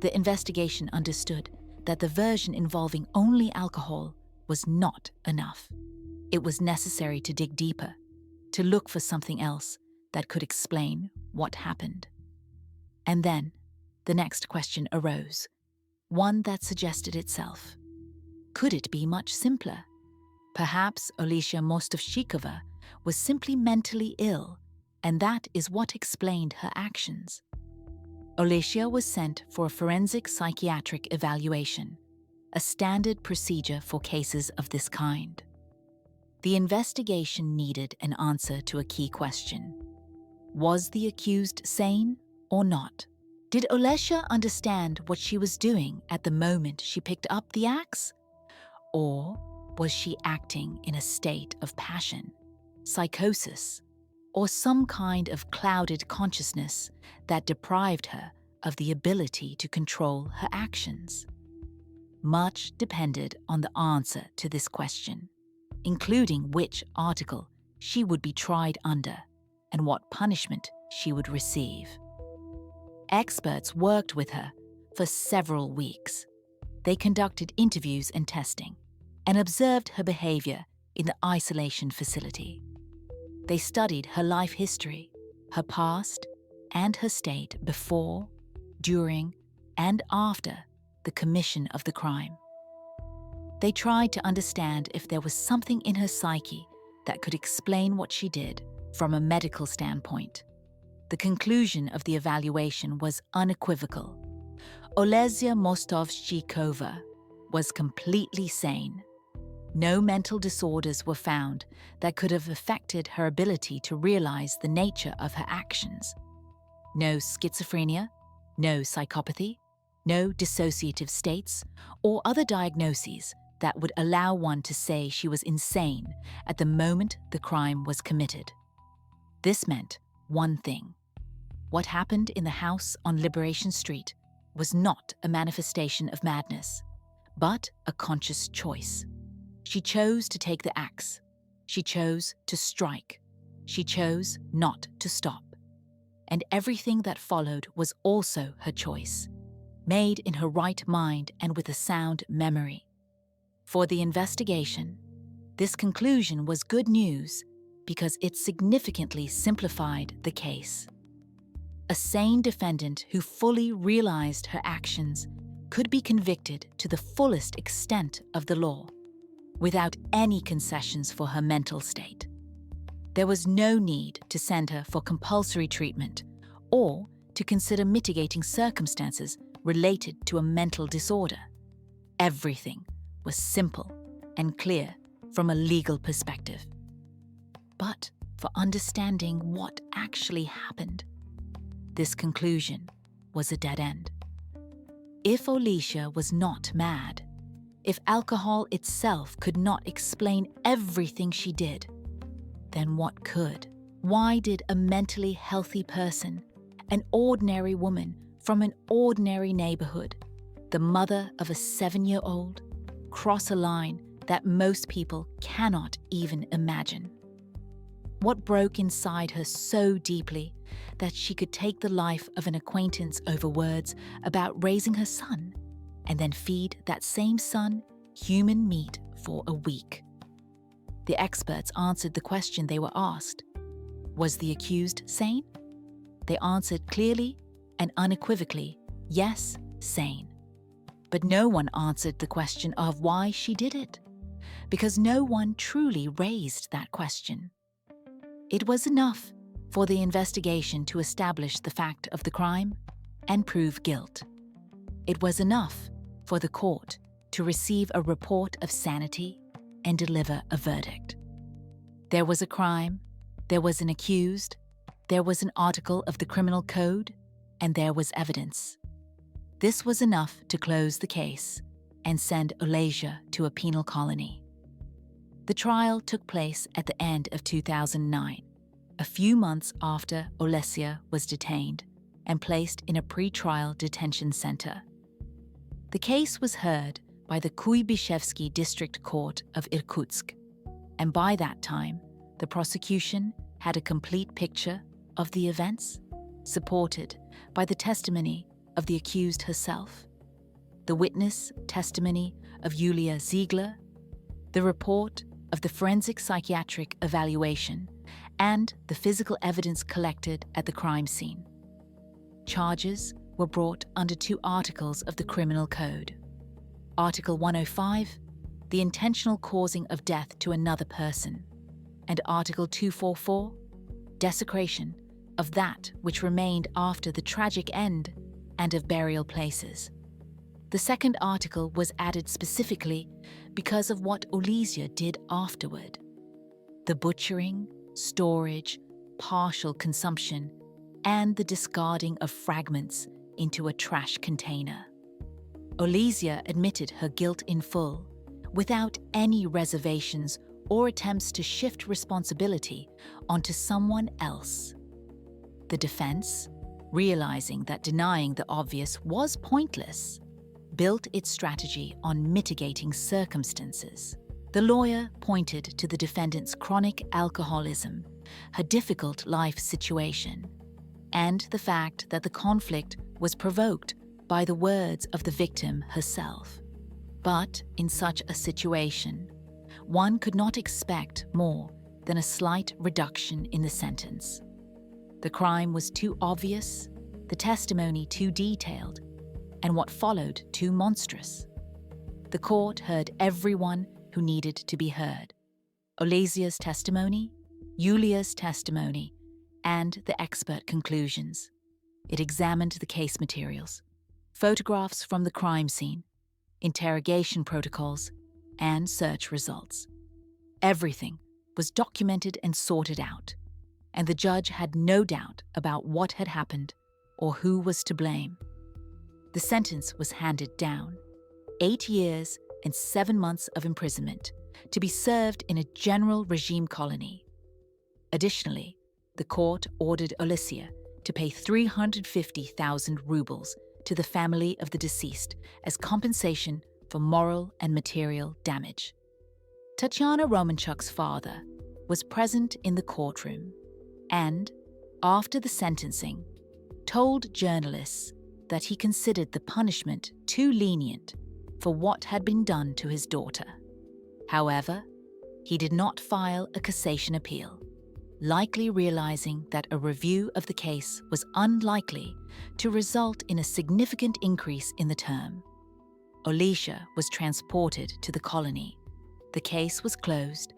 The investigation understood that the version involving only alcohol was not enough. It was necessary to dig deeper, to look for something else that could explain what happened. And then, the next question arose, one that suggested itself. Could it be much simpler? Perhaps Olesya Mostovshchikova was simply mentally ill, and that is what explained her actions. Olesya was sent for a forensic psychiatric evaluation, a standard procedure for cases of this kind. The investigation needed an answer to a key question. Was the accused sane or not? Did Olesya understand what she was doing at the moment she picked up the axe? Or was she acting in a state of passion, psychosis, or some kind of clouded consciousness that deprived her of the ability to control her actions? Much depended on the answer to this question, including which article she would be tried under and what punishment she would receive. Experts worked with her for several weeks. They conducted interviews and testing, and observed her behavior in the isolation facility. They studied her life history, her past, and her state before, during, and after the commission of the crime. They tried to understand if there was something in her psyche that could explain what she did from a medical standpoint. The conclusion of the evaluation was unequivocal. Olesya Mostovshchikova was completely sane. No mental disorders were found that could have affected her ability to realize the nature of her actions. No schizophrenia, no psychopathy, no dissociative states, or other diagnoses that would allow one to say she was insane at the moment the crime was committed. This meant one thing. What happened in the house on Liberation Street was not a manifestation of madness, but a conscious choice. She chose to take the axe. She chose to strike. She chose not to stop. And everything that followed was also her choice, made in her right mind and with a sound memory. For the investigation, this conclusion was good news because it significantly simplified the case. A sane defendant who fully realized her actions could be convicted to the fullest extent of the law, without any concessions for her mental state. There was no need to send her for compulsory treatment or to consider mitigating circumstances related to a mental disorder. Everything was simple and clear from a legal perspective. But for understanding what actually happened, this conclusion was a dead end. If Olesya was not mad, if alcohol itself could not explain everything she did, then what could? Why did a mentally healthy person, an ordinary woman from an ordinary neighborhood, the mother of a 7-year-old, cross a line that most people cannot even imagine? What broke inside her so deeply that she could take the life of an acquaintance over words about raising her son, and then feed that same son human meat for a week? The experts answered the question they were asked. Was the accused sane? They answered clearly and unequivocally, yes, sane. But no one answered the question of why she did it, because no one truly raised that question. It was enough for the investigation to establish the fact of the crime and prove guilt. It was enough for the court to receive a report of sanity, and deliver a verdict. There was a crime, there was an accused, there was an article of the criminal code, and there was evidence. This was enough to close the case and send Olesia to a penal colony. The trial took place at the end of 2009, a few months after Olesia was detained and placed in a pre-trial detention center. The case was heard by the Kuybyshev District Court of Irkutsk, and by that time, the prosecution had a complete picture of the events, supported by the testimony of the accused herself, the witness testimony of Yulia Ziegler, the report of the forensic psychiatric evaluation, and the physical evidence collected at the crime scene. Charges were brought under 2 articles of the Criminal Code. Article 105, the intentional causing of death to another person, and Article 244, desecration of that which remained after the tragic end and of burial places. The second article was added specifically because of what Olesia did afterward: the butchering, storage, partial consumption, and the discarding of fragments into a trash container. Olesia admitted her guilt in full, without any reservations or attempts to shift responsibility onto someone else. The defense, realizing that denying the obvious was pointless, built its strategy on mitigating circumstances. The lawyer pointed to the defendant's chronic alcoholism, her difficult life situation, and the fact that the conflict was provoked by the words of the victim herself. But in such a situation, one could not expect more than a slight reduction in the sentence. The crime was too obvious, the testimony too detailed, and what followed too monstrous. The court heard everyone who needed to be heard: Olesia's testimony, Yulia's testimony, and the expert conclusions. It examined the case materials, photographs from the crime scene, interrogation protocols, and search results. Everything was documented and sorted out, and the judge had no doubt about what had happened or who was to blame. The sentence was handed down: 8 years and 7 months of imprisonment, to be served in a general regime colony. Additionally, the court ordered Olesia to pay 350,000 rubles to the family of the deceased as compensation for moral and material damage. Tatiana Romanchuk's father was present in the courtroom and, after the sentencing, told journalists that he considered the punishment too lenient for what had been done to his daughter. However, he did not file a cassation appeal, likely realizing that a review of the case was unlikely to result in a significant increase in the term. Olesia was transported to the colony. The case was closed,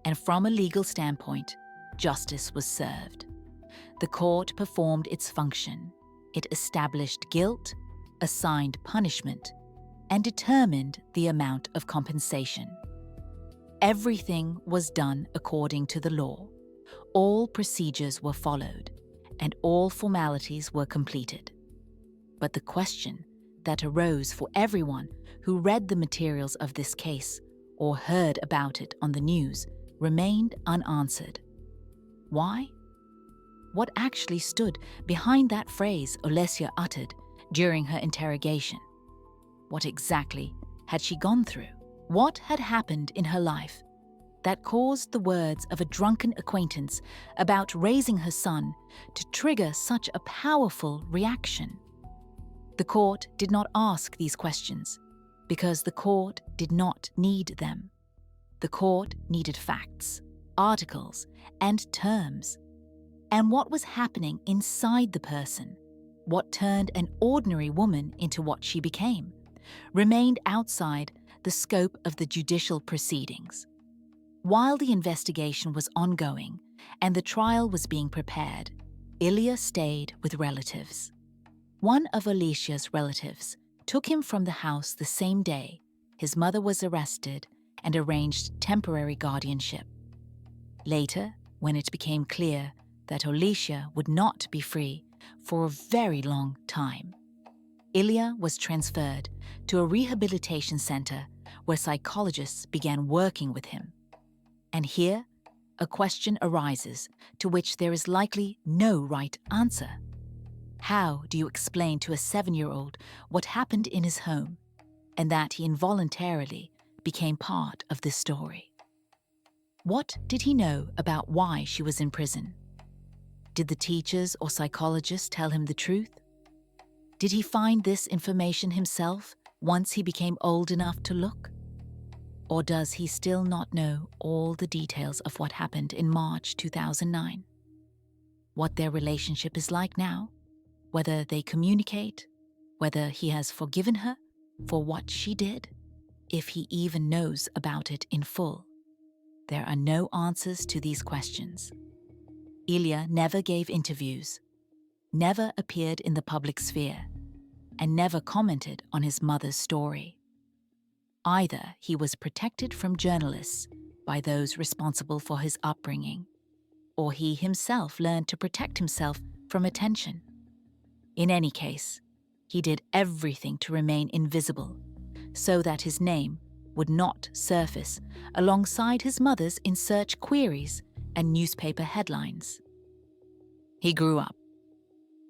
and from a legal standpoint, justice was served. The court performed its function. It established guilt, assigned punishment, and determined the amount of compensation. Everything was done according to the law. All procedures were followed, and all formalities were completed. But the question that arose for everyone who read the materials of this case or heard about it on the news remained unanswered. Why? What actually stood behind that phrase Olesia uttered during her interrogation? What exactly had she gone through? What had happened in her life that caused the words of a drunken acquaintance about raising her son to trigger such a powerful reaction? The court did not ask these questions because the court did not need them. The court needed facts, articles, and terms. And what was happening inside the person, what turned an ordinary woman into what she became, remained outside the scope of the judicial proceedings. While the investigation was ongoing and the trial was being prepared, Ilya stayed with relatives. One of Olesia's relatives took him from the house the same day his mother was arrested and arranged temporary guardianship. Later, when it became clear that Alicia would not be free for a very long time, Ilya was transferred to a rehabilitation center where psychologists began working with him. And here, a question arises to which there is likely no right answer. How do you explain to a 7-year-old what happened in his home and that he involuntarily became part of this story? What did he know about why she was in prison? Did the teachers or psychologists tell him the truth? Did he find this information himself once he became old enough to look? Or does he still not know all the details of what happened in March 2009? What their relationship is like now? Whether they communicate? Whether he has forgiven her for what she did? If he even knows about it in full? There are no answers to these questions. Ilya never gave interviews, never appeared in the public sphere, and never commented on his mother's story. Either he was protected from journalists by those responsible for his upbringing, or he himself learned to protect himself from attention. In any case, he did everything to remain invisible so that his name would not surface alongside his mother's in search queries and newspaper headlines. He grew up.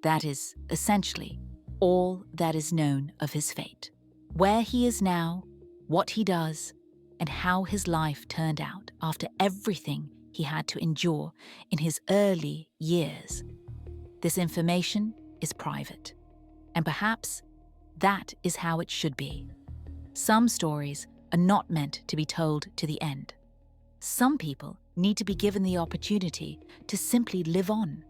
That is essentially all that is known of his fate. Where he is now, what he does, and how his life turned out after everything he had to endure in his early years. This information is private, and perhaps that is how it should be. Some stories are not meant to be told to the end. Some people need to be given the opportunity to simply live on,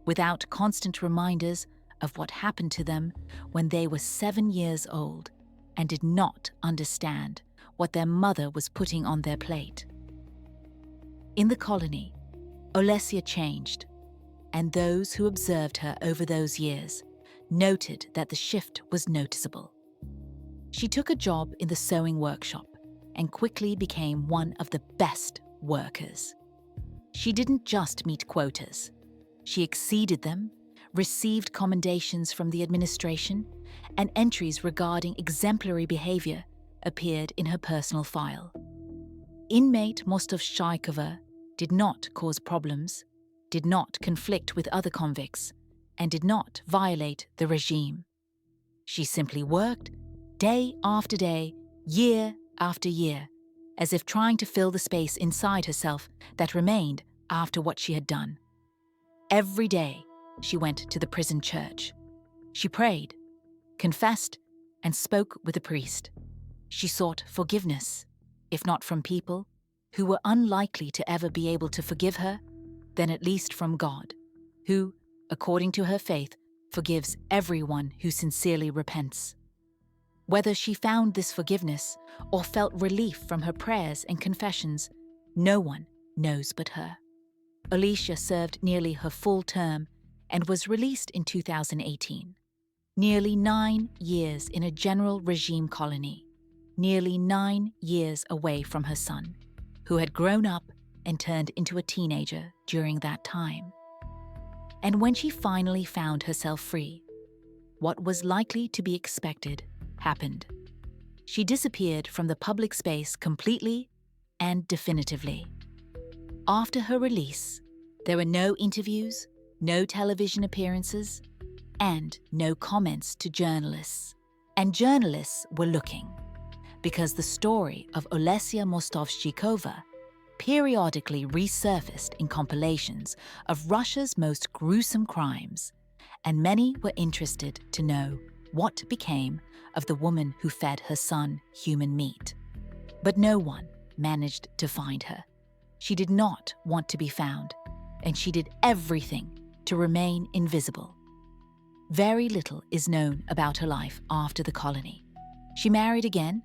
without constant reminders of what happened to them when they were 7 years old and did not understand what their mother was putting on their plate. In the colony, Olesia changed, and those who observed her over those years noted that the shift was noticeable. She took a job in the sewing workshop and quickly became one of the best workers. She didn't just meet quotas. She exceeded them, received commendations from the administration, and entries regarding exemplary behavior appeared in her personal file. Inmate Mostovshaikova did not cause problems, did not conflict with other convicts, and did not violate the regime. She simply worked day after day, year after year, as if trying to fill the space inside herself that remained after what she had done. Every day, she went to the prison church. She prayed, confessed, and spoke with a priest. She sought forgiveness, if not from people who were unlikely to ever be able to forgive her, then at least from God, who, according to her faith, forgives everyone who sincerely repents. Whether she found this forgiveness or felt relief from her prayers and confessions, no one knows but her. Alicia served nearly her full term and was released in 2018. Nearly 9 years in a general regime colony, nearly 9 years away from her son, who had grown up and turned into a teenager during that time. And when she finally found herself free, what was likely to be expected happened. She disappeared from the public space completely and definitively. After her release, there were no interviews, no television appearances, and no comments to journalists. And journalists were looking, because the story of Olesia Mostovshchikova periodically resurfaced in compilations of Russia's most gruesome crimes, and many were interested to know what became of the woman who fed her son human meat. But no one managed to find her. She did not want to be found, and she did everything to remain invisible. Very little is known about her life after the colony. She married again,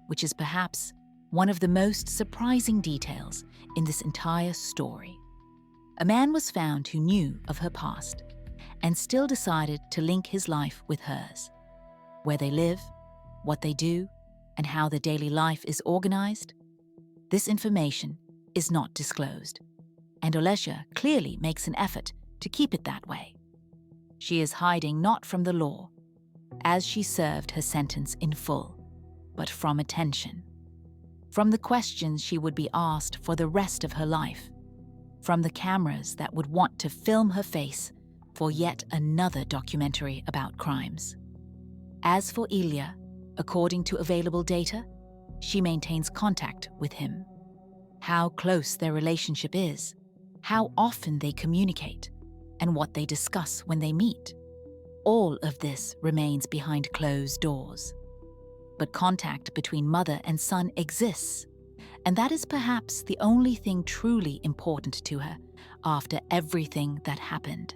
which is perhaps one of the most surprising details in this entire story. A man was found who knew of her past and still decided to link his life with hers. Where they live, what they do, and how their daily life is organized, This information is not disclosed, and Olesia clearly makes an effort to keep it that way. She is hiding not from the law, as she served her sentence in full, but from attention. From the questions she would be asked for the rest of her life. From the cameras that would want to film her face for yet another documentary about crimes. As for Ilya, according to available data, she maintains contact with him. How close their relationship is, how often they communicate, and what they discuss when they meet. All of this remains behind closed doors. But contact between mother and son exists, and that is perhaps the only thing truly important to her after everything that happened.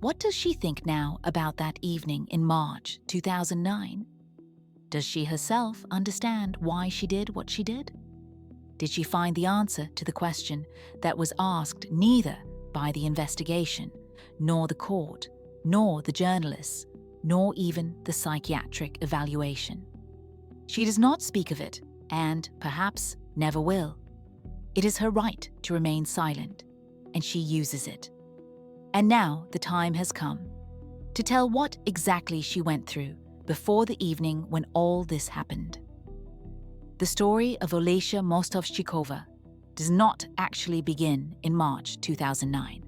What does she think now about that evening in March 2009? Does she herself understand why she did what she did? Did she find the answer to the question that was asked neither by the investigation, nor the court, nor the journalists, nor even the psychiatric evaluation? She does not speak of it, and perhaps never will. It is her right to remain silent, and she uses it. And now the time has come to tell what exactly she went through before the evening when all this happened. The story of Olesia Mostovchikova does not actually begin in March 2009,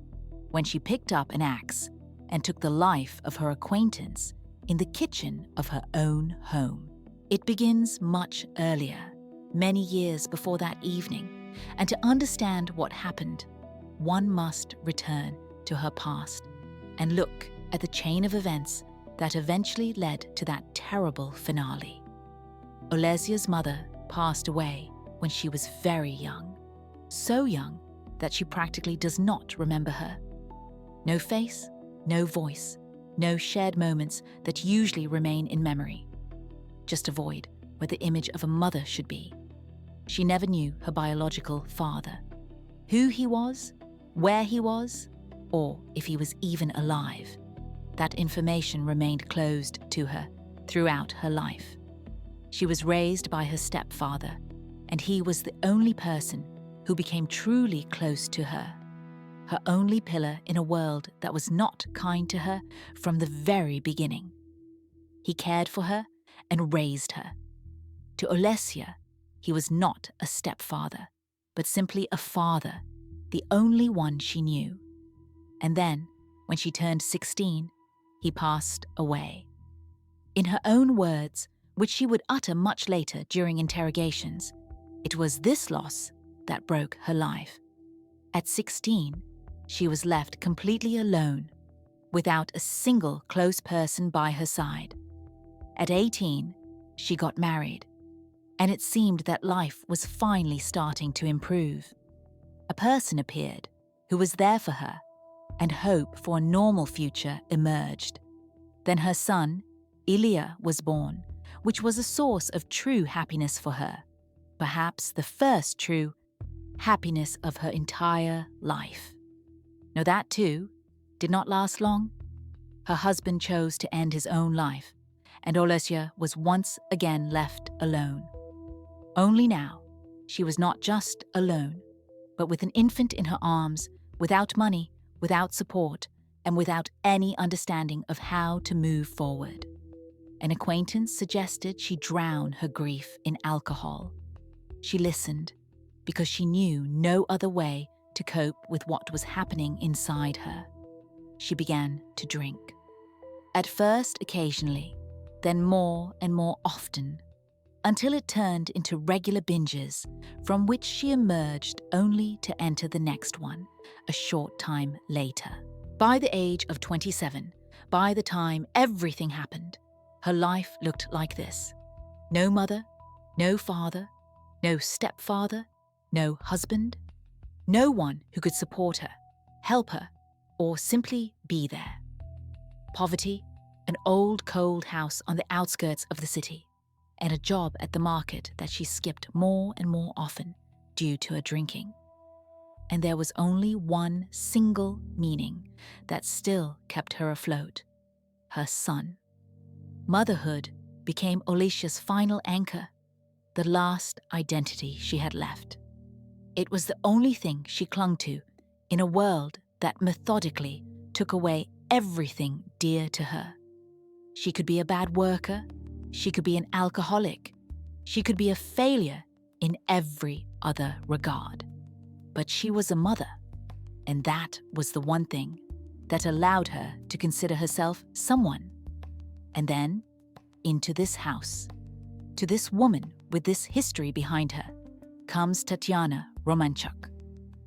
when she picked up an axe and took the life of her acquaintance in the kitchen of her own home. It begins much earlier, many years before that evening, and to understand what happened, one must return to her past and look at the chain of events that eventually led to that terrible finale. Olesia's mother passed away when she was very young, so young that she practically does not remember her. No face, no voice, no shared moments that usually remain in memory. Just a void where the image of a mother should be. She never knew her biological father, who he was, where he was, or if he was even alive. That information remained closed to her throughout her life. She was raised by her stepfather, and he was the only person who became truly close to her. Her only pillar in a world that was not kind to her from the very beginning. He cared for her and raised her. To Olesia, he was not a stepfather, but simply a father, the only one she knew. And then, when she turned 16, he passed away. In her own words, which she would utter much later during interrogations, it was this loss that broke her life. At 16, she was left completely alone, without a single close person by her side. At 18, she got married, and it seemed that life was finally starting to improve. A person appeared who was there for her, and hope for a normal future emerged. Then her son, Ilya, was born, which was a source of true happiness for her, perhaps the first true happiness of her entire life. Now that, too, did not last long. Her husband chose to end his own life, and Olesia was once again left alone. Only now, she was not just alone, but with an infant in her arms, without money, without support, and without any understanding of how to move forward. An acquaintance suggested she drown her grief in alcohol. She listened, because she knew no other way to cope with what was happening inside her. She began to drink. At first occasionally, then more and more often, until it turned into regular binges from which she emerged only to enter the next one a short time later. By the age of 27, by the time everything happened, her life looked like this. No mother, no father, no stepfather, no husband, no one who could support her, help her, or simply be there. Poverty, an old cold house on the outskirts of the city, and a job at the market that she skipped more and more often due to her drinking. And there was only one single meaning that still kept her afloat: her son. Motherhood became Olesia's final anchor. the last identity she had left. It was the only thing she clung to in a world that methodically took away everything dear to her. She could be a bad worker, she could be an alcoholic, she could be a failure in every other regard. But she was a mother, and that was the one thing that allowed her to consider herself someone. And then, into this house, to this woman with this history behind her, comes Tatiana Romanchuk,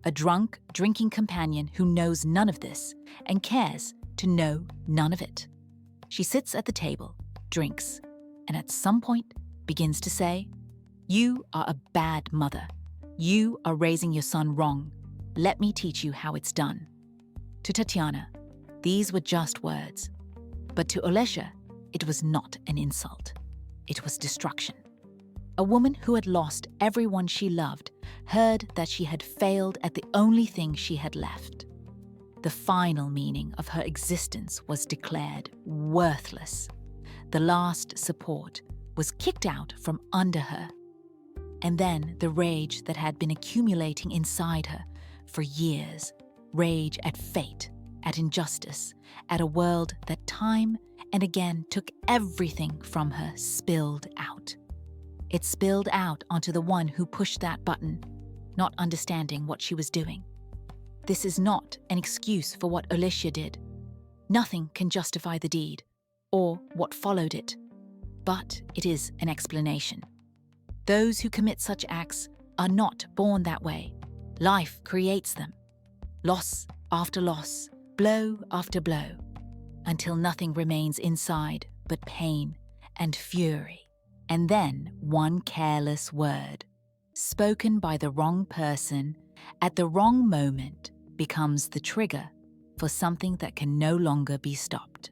a drunk, drinking companion who knows none of this and cares to know none of it. She sits at the table, drinks, and at some point begins to say, "You are a bad mother. You are raising your son wrong. Let me teach you how it's done." To Tatiana, these were just words. But to Olesha, it was not an insult. It was destruction. A woman who had lost everyone she loved heard that she had failed at the only thing she had left. The final meaning of her existence was declared worthless. The last support was kicked out from under her. And then the rage that had been accumulating inside her for years, rage at fate, at injustice, at a world that time and again took everything from her, spilled out. It spilled out onto the one who pushed that button, not understanding what she was doing. This is not an excuse for what Olesha did. Nothing can justify the deed, or what followed it, but it is an explanation. Those who commit such acts are not born that way. Life creates them. Loss after loss, blow after blow, until nothing remains inside but pain and fury. And then one careless word, spoken by the wrong person at the wrong moment, becomes the trigger for something that can no longer be stopped.